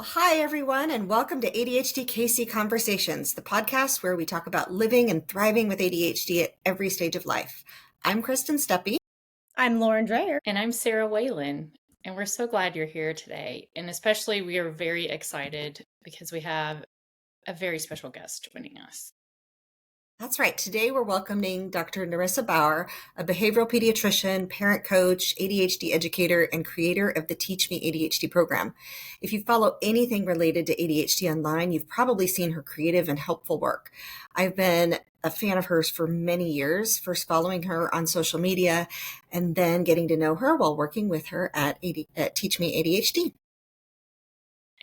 Well, hi, everyone, and welcome to ADHD KC Conversations, the podcast where we talk about living and thriving with ADHD at every stage of life. I'm Kristen Stuppy. I'm Lauren Dreher. And I'm Sara Whelan. And we're so glad you're here today. And especially we are very excited because we have a very special guest joining us. That's right. Today we're welcoming Dr. Nerissa Bauer, a behavioral pediatrician, parent coach, ADHD educator, and creator of the Teach Me ADHD program. If you follow anything related to ADHD online, you've probably seen her creative and helpful work. I've been a fan of hers for many years, first following her on social media and then getting to know her while working with her at Teach Me ADHD.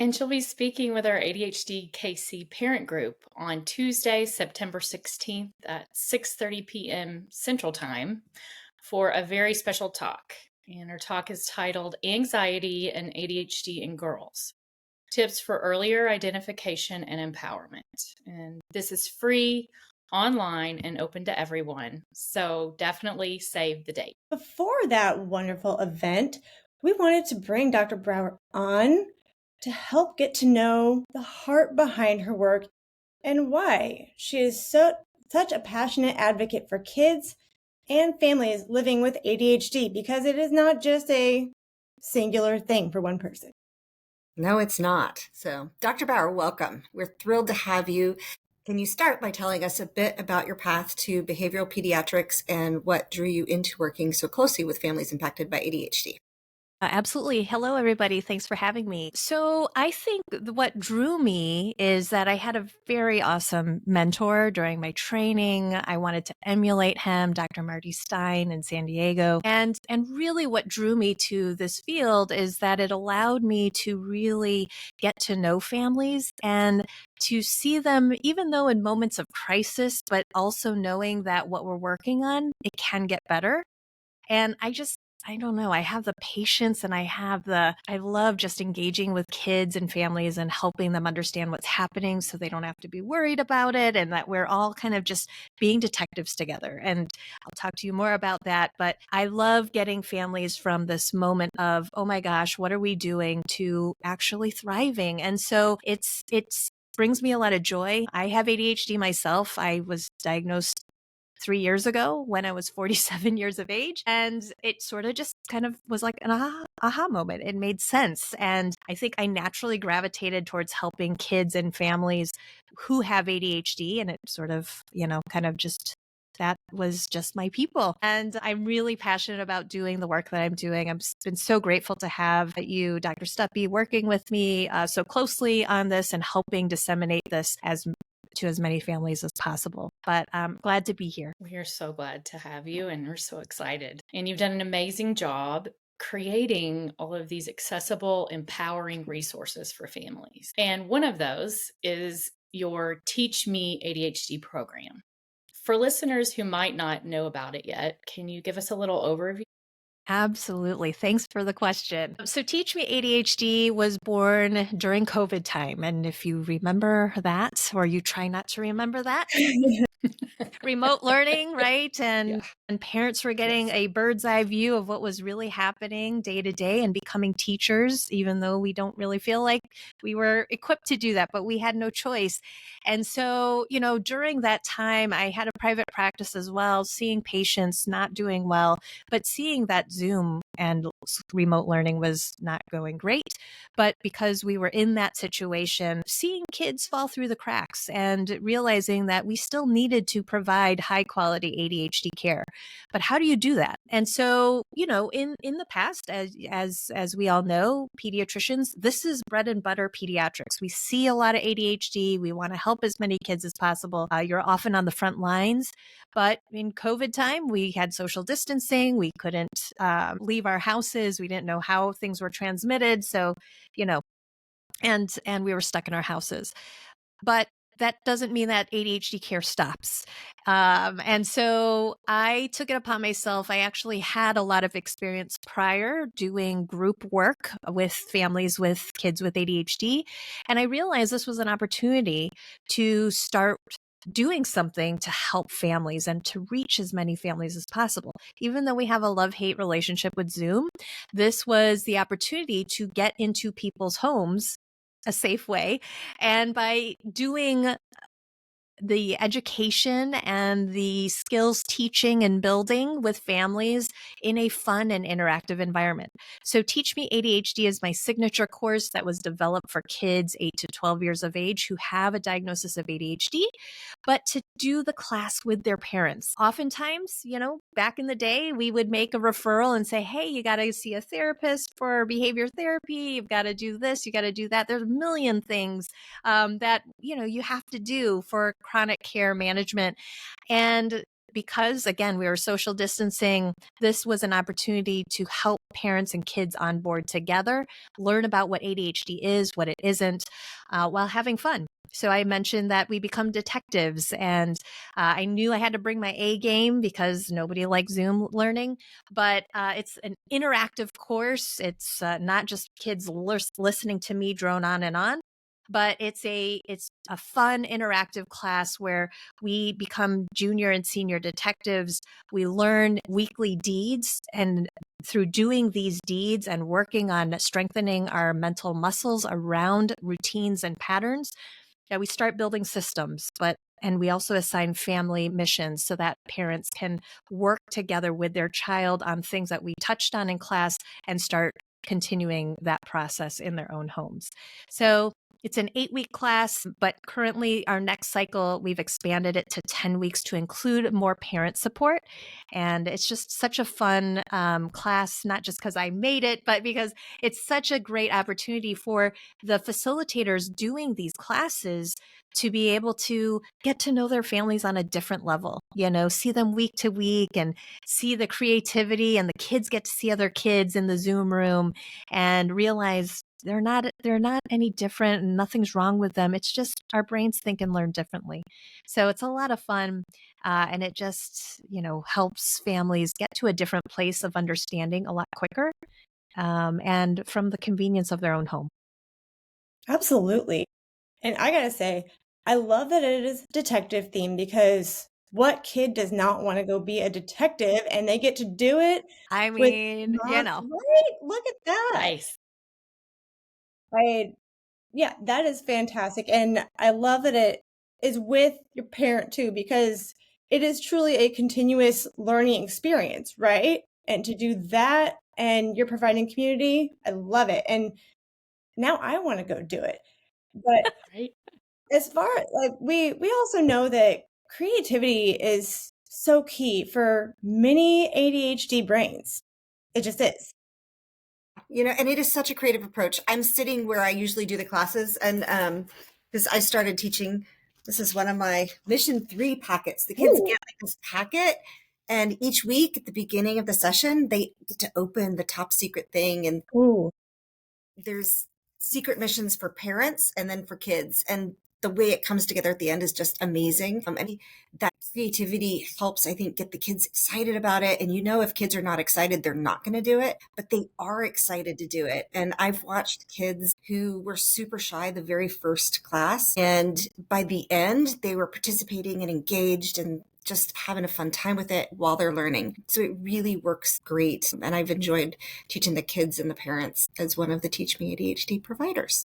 And she'll be speaking with our ADHD KC parent group on Tuesday, September 16th at 6:30 p.m. Central Time for a very special talk. And her talk is titled Anxiety and ADHD in Girls: Tips for Earlier Identification and Empowerment. And this is free, online, and open to everyone. So definitely save the date. Before that wonderful event, we wanted to bring Dr. Bauer on to help get to know the heart behind her work and why she is such a passionate advocate for kids and families living with ADHD, because it is not just a singular thing for one person. No, it's not. So, Dr. Bauer, welcome. We're thrilled to have you. Can you start by telling us a bit about your path to behavioral pediatrics and what drew you into working so closely with families impacted by ADHD? Absolutely. Hello, everybody. Thanks for having me. So I think what drew me is that I had a very awesome mentor during my training. I wanted to emulate him, Dr. Marty Stein in San Diego. And really what drew me to this field is that it allowed me to really get to know families and to see them, even though in moments of crisis, but also knowing that what we're working on, it can get better. And I don't know. I have the patience and I love just engaging with kids and families and helping them understand what's happening so they don't have to be worried about it, and that we're all kind of just being detectives together. And I'll talk to you more about that. But I love getting families from this moment of, oh my gosh, what are we doing, to actually thriving. And so it brings me a lot of joy. I have ADHD myself. I was diagnosed 3 years ago when I was 47 years of age. And it sort of just kind of was like an aha moment. It made sense. And I think I naturally gravitated towards helping kids and families who have ADHD. And it sort of, kind of just, that was just my people. And I'm really passionate about doing the work that I'm doing. I've been so grateful to have you, Dr. Stuppy, working with me so closely on this and helping disseminate this to as many families as possible. But I'm glad to be here. We are so glad to have you, and we're so excited. And you've done an amazing job creating all of these accessible, empowering resources for families. And one of those is your Teach Me ADHD program. For listeners who might not know about it yet, can you give us a little overview? Absolutely. Thanks for the question. So Teach Me ADHD was born during COVID time. And if you remember that, or you try not to remember that, remote learning, right? And parents were getting a bird's eye view of what was really happening day to day and becoming teachers, even though we don't really feel like we were equipped to do that, but we had no choice. And so, during that time, I had a private practice as well, seeing patients not doing well, but seeing that Zoom and remote learning was not going great. But because we were in that situation, seeing kids fall through the cracks and realizing that we still needed to provide high quality ADHD care. But how do you do that? And so, in the past, as we all know, pediatricians, this is bread and butter pediatrics. We see a lot of ADHD. We want to help as many kids as possible. You're often on the front lines. But in COVID time, we had social distancing. We couldn't leave our houses. We didn't know how things were transmitted. So, and we were stuck in our houses. But that doesn't mean that ADHD care stops. And so I took it upon myself. I actually had a lot of experience prior doing group work with families with kids with ADHD. And I realized this was an opportunity to start doing something to help families and to reach as many families as possible. Even though we have a love-hate relationship with Zoom, this was the opportunity to get into people's homes a safe way, and by doing the education and the skills teaching and building with families in a fun and interactive environment. So Teach Me ADHD is my signature course that was developed for kids 8 to 12 years of age who have a diagnosis of ADHD, but to do the class with their parents. Oftentimes, back in the day, we would make a referral and say, hey, you got to see a therapist for behavior therapy. You've got to do this, you got to do that. There's a million things that, you have to do for chronic care management. And because, again, we were social distancing, this was an opportunity to help parents and kids on board together, learn about what ADHD is, what it isn't, while having fun. So I mentioned that we become detectives, and I knew I had to bring my A game because nobody likes Zoom learning, but it's an interactive course. It's not just kids listening to me drone on, but it's a fun interactive class where we become junior and senior detectives. We learn weekly deeds, and through doing these deeds and working on strengthening our mental muscles around routines and patterns, we start building systems. And we also assign family missions so that parents can work together with their child on things that we touched on in class and start continuing that process in their own homes. So it's an 8-week class, but currently our next cycle, we've expanded it to 10 weeks to include more parent support. And it's just such a fun class, not just because I made it, but because it's such a great opportunity for the facilitators doing these classes to be able to get to know their families on a different level, see them week to week and see the creativity, and the kids get to see other kids in the Zoom room and realize they're not any different and nothing's wrong with them. It's just our brains think and learn differently. So it's a lot of fun. And it just, helps families get to a different place of understanding a lot quicker, and from the convenience of their own home. Absolutely. And I gotta say, I love that it is detective themed, because what kid does not want to go be a detective, and they get to do it I with mean, mom, right? Look at that. Nice. Right. Yeah, that is fantastic. And I love that it is with your parent too, because it is truly a continuous learning experience, right? And to do that, and you're providing community, I love it. And now I want to go do it. But Right. as far like we also know that creativity is so key for many ADHD brains. It just is. And it is such a creative approach. I'm sitting where I usually do the classes, and because I started teaching, this is one of my mission 3 packets. The kids Ooh. get like this packet, and each week at the beginning of the session, they get to open the top secret thing, and Ooh. there's secret missions for parents and then for kids, and the way it comes together at the end is just amazing. And that creativity helps, I think, get the kids excited about it. And if kids are not excited, they're not going to do it, but they are excited to do it. And I've watched kids who were super shy the very first class, and by the end, they were participating and engaged and just having a fun time with it while they're learning. So it really works great. And I've enjoyed teaching the kids and the parents as one of the Teach Me ADHD providers.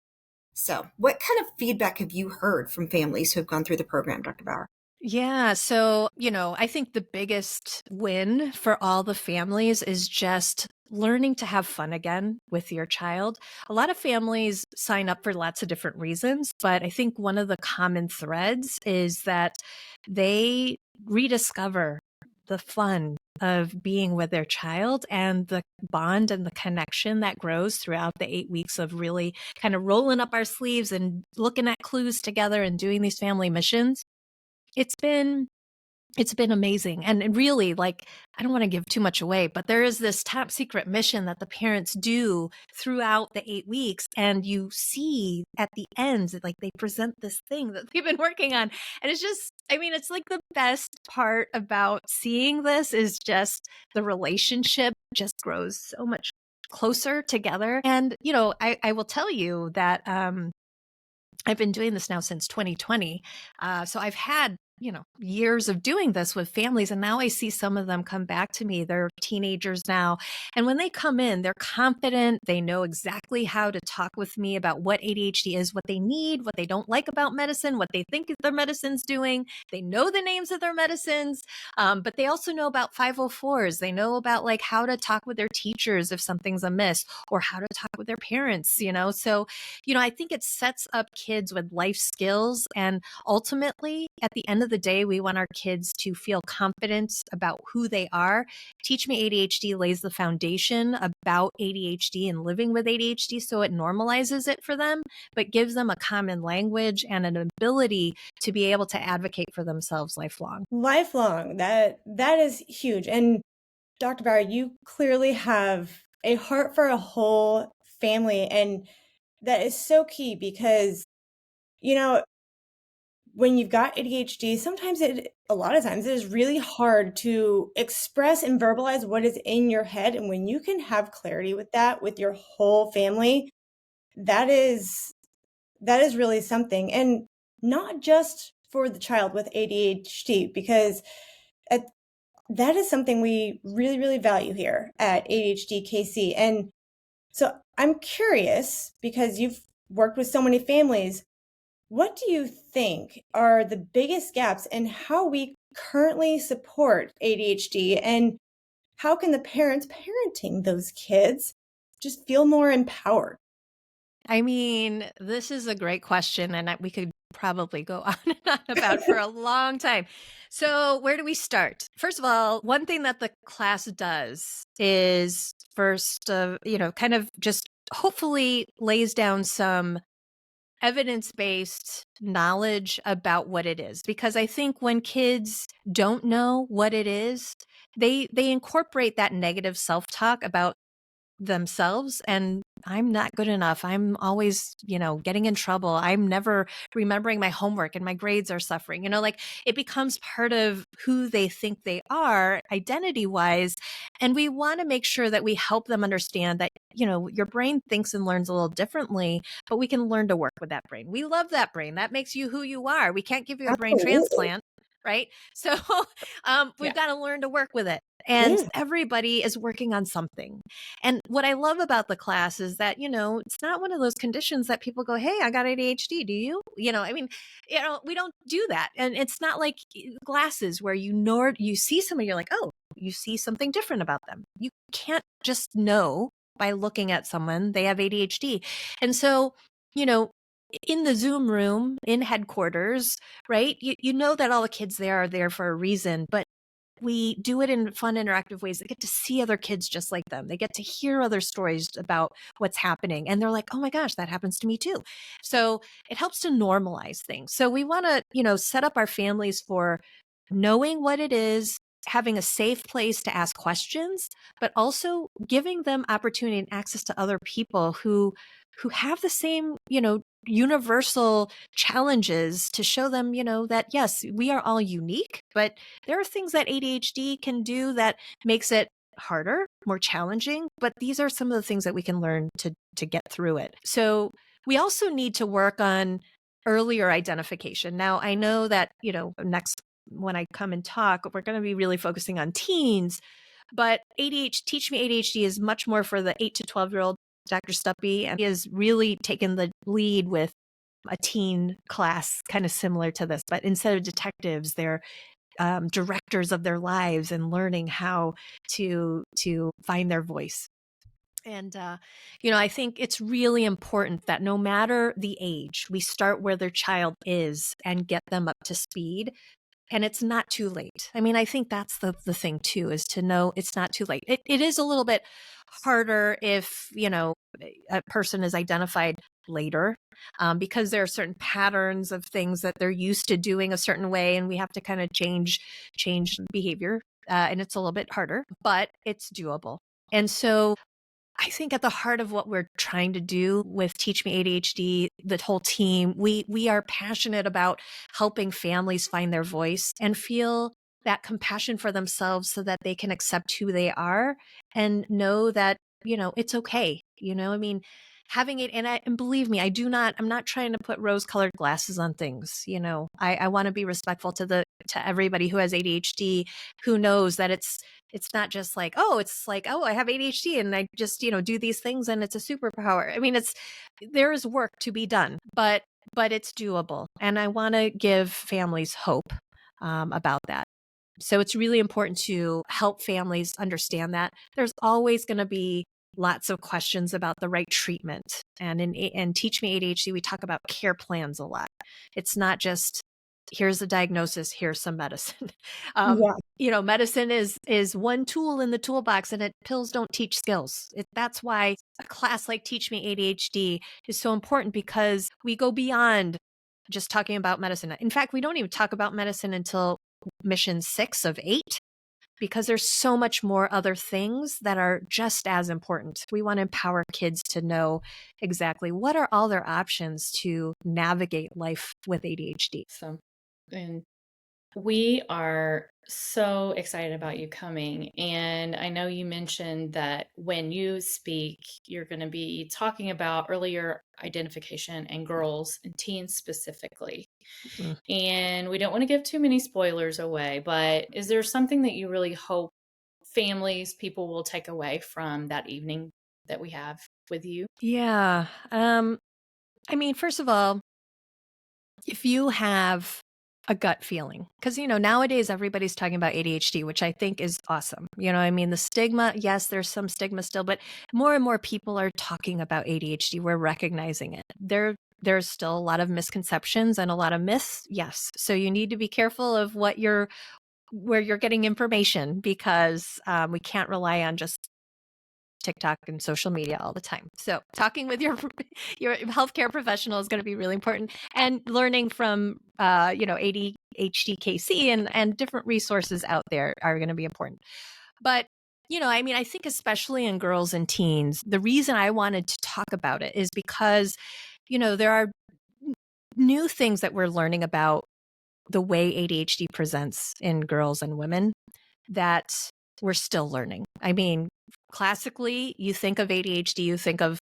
So what kind of feedback have you heard from families who have gone through the program, Dr. Bauer? Yeah. So, I think the biggest win for all the families is just learning to have fun again with your child. A lot of families sign up for lots of different reasons, but I think one of the common threads is that they rediscover the fun of being with their child and the bond and the connection that grows throughout the 8 weeks of really kind of rolling up our sleeves and looking at clues together and doing these family missions. It's been amazing. And really, I don't want to give too much away, but there is this top secret mission that the parents do throughout the 8 weeks. And you see at the end, they present this thing that they've been working on. And it's just, it's like the best part about seeing this is just the relationship just grows so much closer together. And, I will tell you that, I've been doing this now since 2020. So I've had years of doing this with families. And now I see some of them come back to me. They're teenagers now. And when they come in, they're confident. They know exactly how to talk with me about what ADHD is, what they need, what they don't like about medicine, what they think their medicine's doing. They know the names of their medicines, but they also know about 504s. They know about like how to talk with their teachers if something's amiss, or how to talk with their parents, So, I think it sets up kids with life skills. And ultimately, at the end of the day, we want our kids to feel confident about who they are. Teach Me ADHD lays the foundation about ADHD and living with ADHD, so it normalizes it for them, but gives them a common language and an ability to be able to advocate for themselves lifelong. Lifelong. That is huge. And Dr. Bauer, you clearly have a heart for a whole family, and that is so key because, when you've got ADHD, a lot of times it is really hard to express and verbalize what is in your head. And when you can have clarity with that, with your whole family, that is really something. And not just for the child with ADHD, because that is something we really, really value here at ADHD KC. And so I'm curious, because you've worked with so many families, what do you think are the biggest gaps in how we currently support ADHD, and how can the parents parenting those kids just feel more empowered? I mean, this is a great question, and we could probably go on and on about for a long time. So, where do we start? First of all, one thing that the class does is first, kind of just hopefully lays down some evidence-based knowledge about what it is. Because I think when kids don't know what it is, they incorporate that negative self-talk about themselves, and I'm not good enough. I'm always, getting in trouble. I'm never remembering my homework and my grades are suffering. Like it becomes part of who they think they are identity wise. And we want to make sure that we help them understand that, your brain thinks and learns a little differently, but we can learn to work with that brain. We love that brain. That makes you who you are. We can't give you a brain Absolutely. transplant. Right. So we've got to learn to work with it. And Yeah. everybody is working on something. And what I love about the class is that, it's not one of those conditions that people go, hey, I got ADHD. Do you? We don't do that. And it's not like glasses where you see somebody, you're like, oh, you see something different about them. You can't just know by looking at someone they have ADHD. And so, in the Zoom room in headquarters, right? You know that all the kids there are there for a reason, but we do it in fun, interactive ways. They get to see other kids just like them. They get to hear other stories about what's happening. And they're like, oh my gosh, that happens to me too. So it helps to normalize things. So we want to, set up our families for knowing what it is, having a safe place to ask questions, but also giving them opportunity and access to other people who have the same, universal challenges, to show them, that yes, we are all unique, but there are things that ADHD can do that makes it harder, more challenging, but these are some of the things that we can learn to get through it. So we also need to work on earlier identification. Now, I know that, next when I come and talk, we're going to be really focusing on teens, but Teach Me ADHD is much more for the 8 to 12-year-old. Dr. Stuppy, and he has really taken the lead with a teen class kind of similar to this, but instead of detectives, they're directors of their lives and learning how to find their voice. And, I think it's really important that no matter the age, we start where their child is and get them up to speed. And it's not too late. I mean, I think that's the thing too, is to know it's not too late. It is a little bit harder if, a person is identified later, because there are certain patterns of things that they're used to doing a certain way, and we have to kind of change behavior. And it's a little bit harder, but it's doable. And so I think at the heart of what we're trying to do with Teach Me ADHD, the whole team, we are passionate about helping families find their voice and feel that compassion for themselves so that they can accept who they are and know that, it's okay. I mean, having it, and believe me, I'm not trying to put rose-colored glasses on things. I want to be respectful to everybody who has ADHD, who knows that it's not just like, oh, I have ADHD and I just, do these things and it's a superpower. I mean, there is work to be done, but it's doable. And I want to give families hope about that. So it's really important to help families understand that there's always going to be lots of questions about the right treatment. And in Teach Me ADHD, we talk about care plans a lot. It's not just, here's a diagnosis, here's some medicine. Medicine is one tool in the toolbox, and pills don't teach skills. That's why a class like Teach Me ADHD is so important, because we go beyond just talking about medicine. In fact, we don't even talk about medicine until mission 6 of 8, because there's so much more other things that are just as important. We want to empower kids to know exactly what are all their options to navigate life with ADHD. So, and we are so excited about you coming. And I know you mentioned that when you speak, you're going to be talking about earlier identification and girls and teens specifically. And we don't want to give too many spoilers away, but is there something that you really hope people will take away from that evening that we have with you? Yeah. I mean, first of all, if you have a gut feeling, because, nowadays everybody's talking about ADHD, which I think is awesome. I mean, the stigma, yes, there's some stigma still, but more and more people are talking about ADHD. We're recognizing it. There's still a lot of misconceptions and a lot of myths. Yes. So you need to be careful of where you're getting information, because we can't rely on just TikTok and social media all the time. So talking with your healthcare professional is going to be really important, and learning from ADHD KC and different resources out there are going to be important. But I mean, I think especially in girls and teens, the reason I wanted to talk about it is because there are new things that we're learning about the way ADHD presents in girls and women that we're still learning. I mean, classically, you think of ADHD, you think of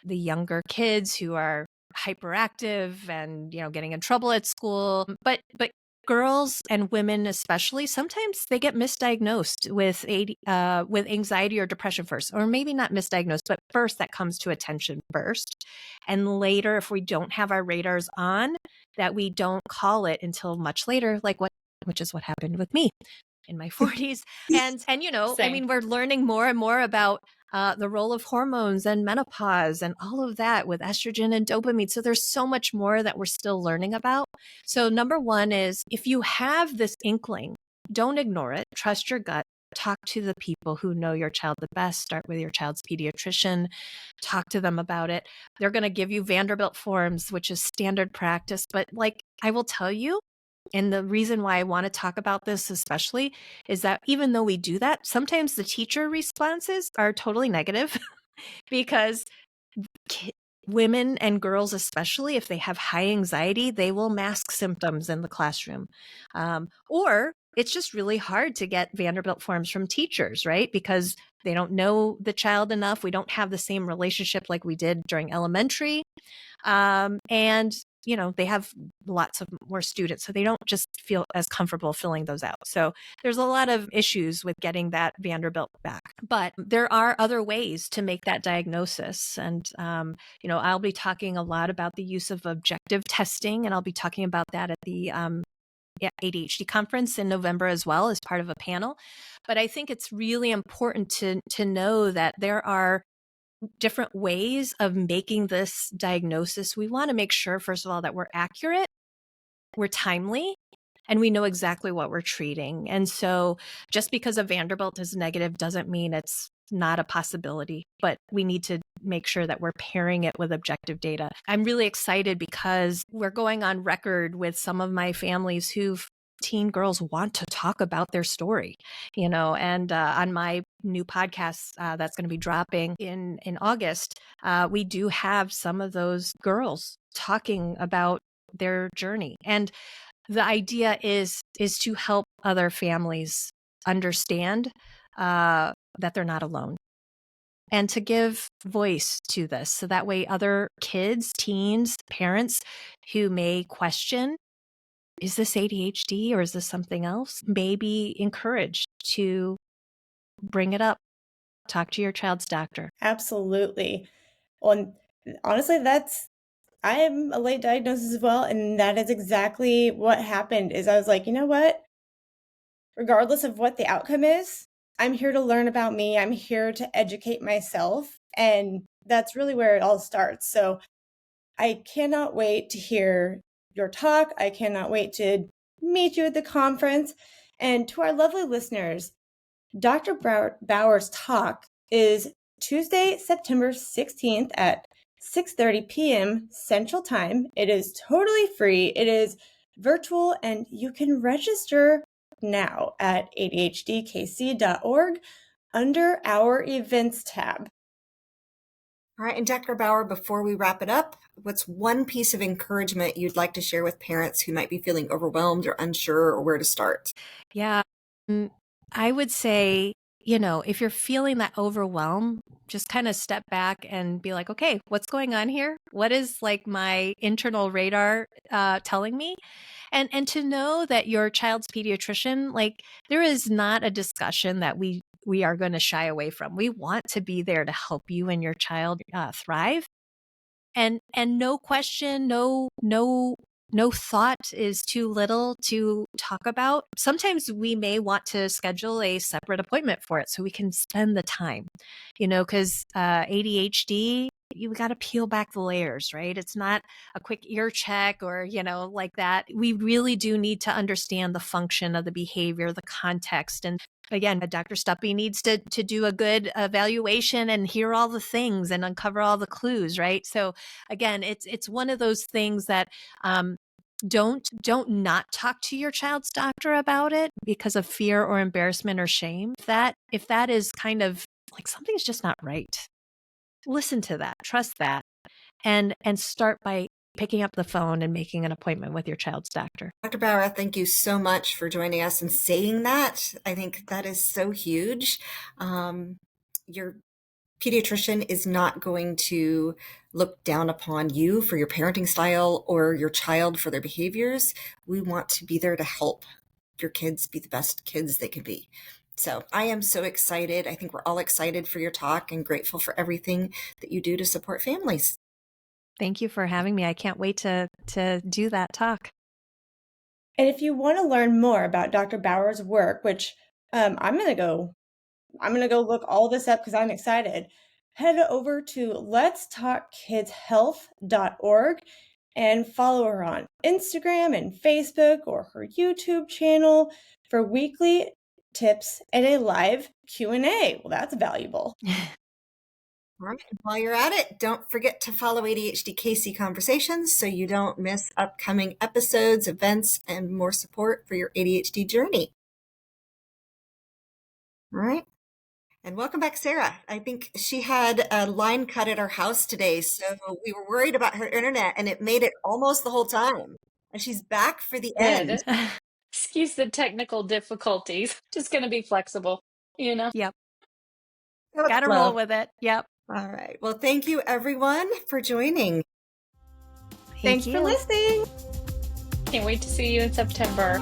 the younger kids who are hyperactive and, getting in trouble at school. But girls and women especially, sometimes they get misdiagnosed with anxiety or depression first, or maybe not misdiagnosed, but first that comes to attention first. And later, if we don't have our radars on, that we don't call it until much later, which is what happened with me in my 40s. And I mean, we're learning more and more about the role of hormones and menopause and all of that with estrogen and dopamine. So there's so much more that we're still learning about. So number one is, if you have this inkling, don't ignore it. Trust your gut. Talk to the people who know your child the best. Start with your child's pediatrician. Talk to them about it. They're going to give you Vanderbilt forms, which is standard practice. But I will tell you, and the reason why I want to talk about this especially is that even though we do that, sometimes the teacher responses are totally negative because women and girls, especially if they have high anxiety, they will mask symptoms in the classroom. Or it's just really hard to get Vanderbilt forms from teachers, right? Because they don't know the child enough. We don't have the same relationship like we did during elementary. And they have lots of more students, so they don't just feel as comfortable filling those out. So there's a lot of issues with getting that Vanderbilt back. But there are other ways to make that diagnosis. And, I'll be talking a lot about the use of objective testing, and I'll be talking about that at the ADHD conference in November as well, as part of a panel. But I think it's really important to know that there are different ways of making this diagnosis. We want to make sure, first of all, that we're accurate, we're timely, and we know exactly what we're treating. And so just because a Vanderbilt is negative doesn't mean it's not a possibility, but we need to make sure that we're pairing it with objective data. I'm really excited because we're going on record with some of my families who've teen girls want to talk about their story, and on my new podcast that's going to be dropping in August, we do have some of those girls talking about their journey. And the idea is to help other families understand that they're not alone. and to give voice to this. So that way other kids, teens, parents who may question, is this ADHD or is this something else, may be encouraged to bring it up. Talk to your child's doctor. Absolutely. Well, and honestly, I am a late diagnosis as well, and that is exactly what happened. Is I was like, you know what? Regardless of what the outcome is, I'm here to learn about me. I'm here to educate myself, and that's really where it all starts. So I cannot wait to hear your talk. I cannot wait to meet you at the conference. And to our lovely listeners, Dr. Bauer's talk is Tuesday, September 16th at 6:30 p.m. Central Time. It is totally free. It is virtual, and you can register now at ADHDKC.org under our events tab. All right. And Dr. Bauer, before we wrap it up, what's one piece of encouragement you'd like to share with parents who might be feeling overwhelmed or unsure or where to start? Yeah. I would say, if you're feeling that overwhelm, just kind of step back and be like, okay, what's going on here? What is like my internal radar telling me? And to know that your child's pediatrician, like there is not a discussion that we are going to shy away from. We want to be there to help you and your child thrive. And no question, no thought is too little to talk about. Sometimes we may want to schedule a separate appointment for it so we can spend the time, because ADHD, you got to peel back the layers, right? It's not a quick ear check or, like that. We really do need to understand the function of the behavior, the context. And again, Dr. Stuppy needs to do a good evaluation and hear all the things and uncover all the clues, right? So again, it's one of those things that don't not talk to your child's doctor about it because of fear or embarrassment or shame. If that is kind of like something's just not right, listen to that, trust that, and start by picking up the phone and making an appointment with your child's doctor. Dr. Bauer, thank you so much for joining us and saying that. I think that is so huge. Your pediatrician is not going to look down upon you for your parenting style or your child for their behaviors. We want to be there to help your kids be the best kids they can be. So I am so excited. I think we're all excited for your talk and grateful for everything that you do to support families. Thank you for having me. I can't wait to do that talk. And if you want to learn more about Dr. Bauer's work, which I'm going to go look all this up because I'm excited. Head over to letstalkkidshealth.org and follow her on Instagram and Facebook or her YouTube channel for weekly tips and a live Q&A. Well, that's valuable. All right. While you're at it, don't forget to follow ADHD KC Conversations so you don't miss upcoming episodes, events, and more support for your ADHD journey. All right. And welcome back, Sara. I think she had a line cut at our house today, so we were worried about her internet, and it made it almost the whole time. And she's back for the end. Excuse the technical difficulties. Just going to be flexible, Yep. Go with Gotta the flow. roll with it. Yep. All right. Well, thank you, everyone, for joining. Thanks for listening. Can't wait to see you in September.